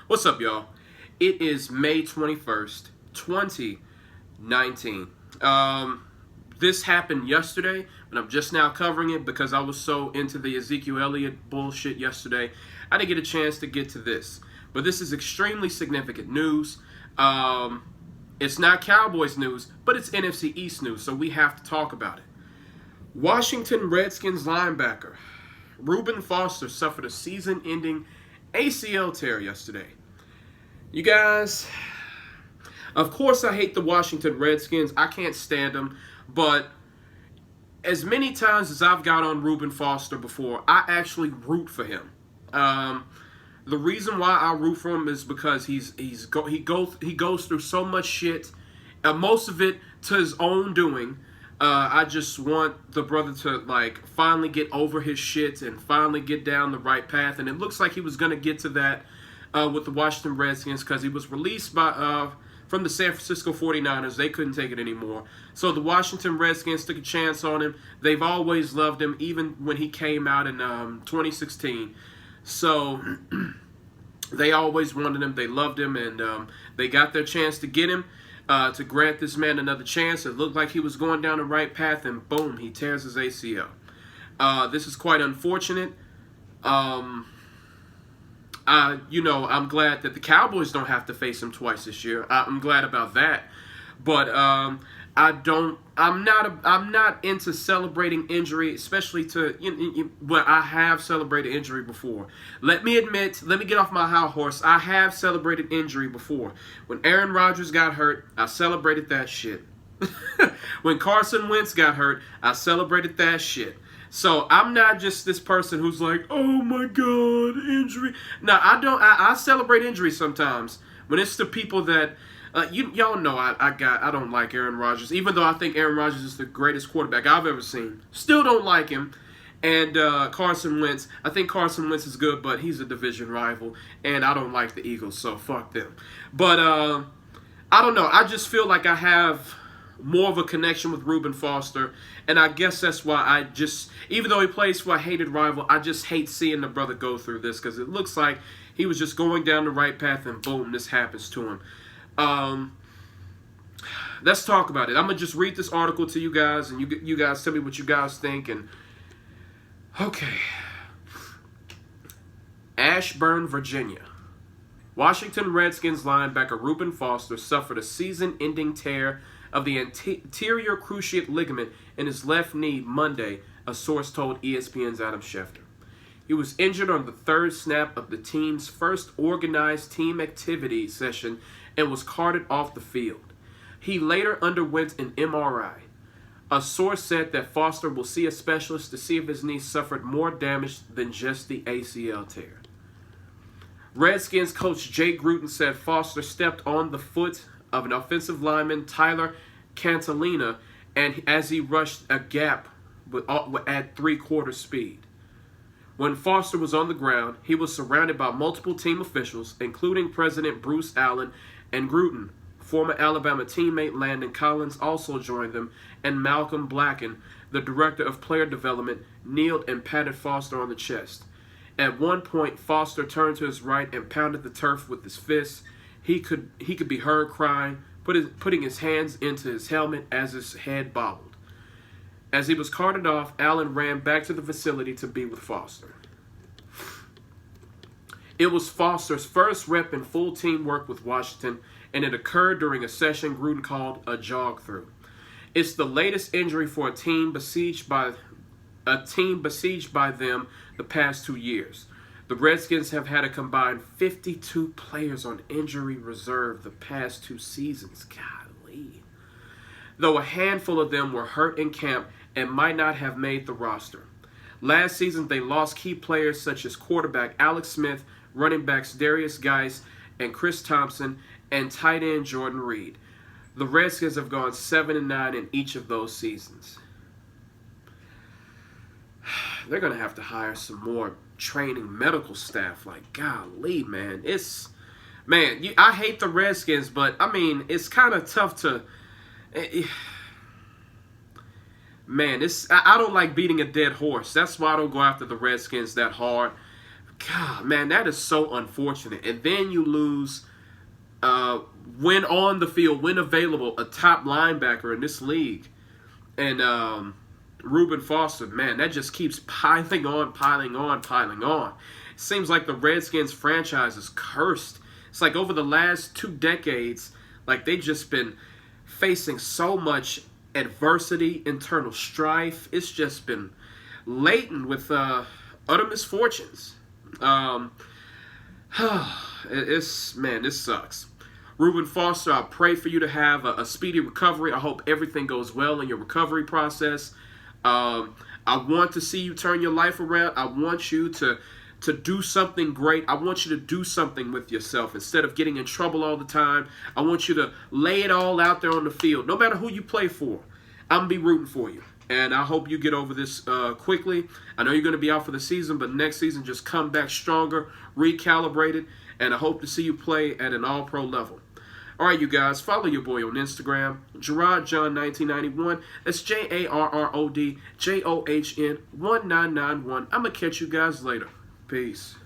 What's up, y'all? It is May 21st, 2019. This happened yesterday, but I'm just now covering it because I was so into the Ezekiel Elliott bullshit yesterday. I didn't get a chance to get to this. But this is extremely significant news. It's not Cowboys news, but it's NFC East news, so we have to talk about it. Washington Redskins linebacker Reuben Foster suffered a season-ending ACL tear yesterday. You guys, of course I hate the Washington Redskins. I can't stand them. But as many times as I've got on Reuben Foster before, I actually root for him. The reason why I root for him is because he goes through so much shit, most of it to his own doing. I just want the brother to finally get over his shit and finally get down the right path. And it looks like he was gonna get to that with the Washington Redskins because he was released from the San Francisco 49ers. They couldn't take it anymore. So the Washington Redskins took a chance on him. They've always loved him, even when he came out in 2016. So they always wanted him. They loved him, and they got their chance to get him, to grant this man another chance. It looked like he was going down the right path, and boom, he tears his ACL. This is quite unfortunate. I'm glad that the Cowboys don't have to face him twice this year. I'm glad about that. But I'm not into celebrating injury, especially to well, I have celebrated injury before. Let me get off my high horse. I have celebrated injury before. When Aaron Rodgers got hurt, I celebrated that shit. When Carson Wentz got hurt, I celebrated that shit. So I'm not just this person who's like, oh my God, injury. No, I don't. I celebrate injury sometimes when it's the people that y'all know. I don't like Aaron Rodgers, even though I think Aaron Rodgers is the greatest quarterback I've ever seen. Still don't like him. And Carson Wentz, I think Carson Wentz is good, but he's a division rival, and I don't like the Eagles, so fuck them. But I don't know. I just feel like I have more of a connection with Reuben Foster, and I guess that's why even though he plays for a hated rival, I just hate seeing the brother go through this, because it looks like he was just going down the right path, and boom, this happens to him. Let's talk about it. I'm going to just read this article to you guys, and you guys tell me what you guys think. And okay. Ashburn, Virginia. Washington Redskins linebacker Reuben Foster suffered a season-ending tear of the anterior cruciate ligament in his left knee Monday, a source told ESPN's Adam Schefter. He was injured on the third snap of the team's first organized team activity session and was carted off the field. He later underwent an MRI. A source said that Foster will see a specialist to see if his knee suffered more damage than just the ACL tear. Redskins coach Jay Gruden said Foster stepped on the foot of an offensive lineman, Tyler Cantalina, and as he rushed a gap at three-quarter speed. When Foster was on the ground, he was surrounded by multiple team officials, including President Bruce Allen and Gruden. Former Alabama teammate Landon Collins also joined them, and Malcolm Blacken, the director of player development, kneeled and patted Foster on the chest. At one point, Foster turned to his right and pounded the turf with his fists. He could be heard crying, putting his hands into his helmet as his head bobbled. As he was carted off, Allen ran back to the facility to be with Foster. It was Foster's first rep in full team work with Washington, and it occurred during a session Gruden called a jog-through. It's the latest injury for a team besieged by them the past 2 years. The Redskins have had a combined 52 players on injury reserve the past 2 seasons. Golly. Though a handful of them were hurt in camp and might not have made the roster. Last season, they lost key players such as quarterback Alex Smith, running backs Darius Geis and Chris Thompson, and tight end Jordan Reed. The Redskins have gone 7-9 in each of those seasons. They're going to have to hire some more training medical staff. Like, golly, man. I hate the Redskins, but, I mean, it's kind of tough to... Man, I don't like beating a dead horse. That's why I don't go after the Redskins that hard. God, man, that is so unfortunate. And then you lose, when on the field, when available, a top linebacker in this league. And Reuben Foster, man, that just keeps piling on, piling on, piling on. It seems like the Redskins franchise is cursed. It's like over the last 2 decades, like they've just been facing so much adversity, internal strife. It's just been laden with utter misfortunes. This sucks. Reuben Foster, I pray for you to have a speedy recovery. I hope everything goes well in your recovery process. I want to see you turn your life around. I want you to do something great. I want you to do something with yourself instead of getting in trouble all the time. I want you to lay it all out there on the field. No matter who you play for, I'm going to be rooting for you. And I hope you get over this quickly. I know you're going to be out for the season, but next season just come back stronger, recalibrated, and I hope to see you play at an all-pro level. All right, you guys, follow your boy on Instagram, GerardJohn1991. That's JarrodJohn1991. I'm going to catch you guys later. Peace.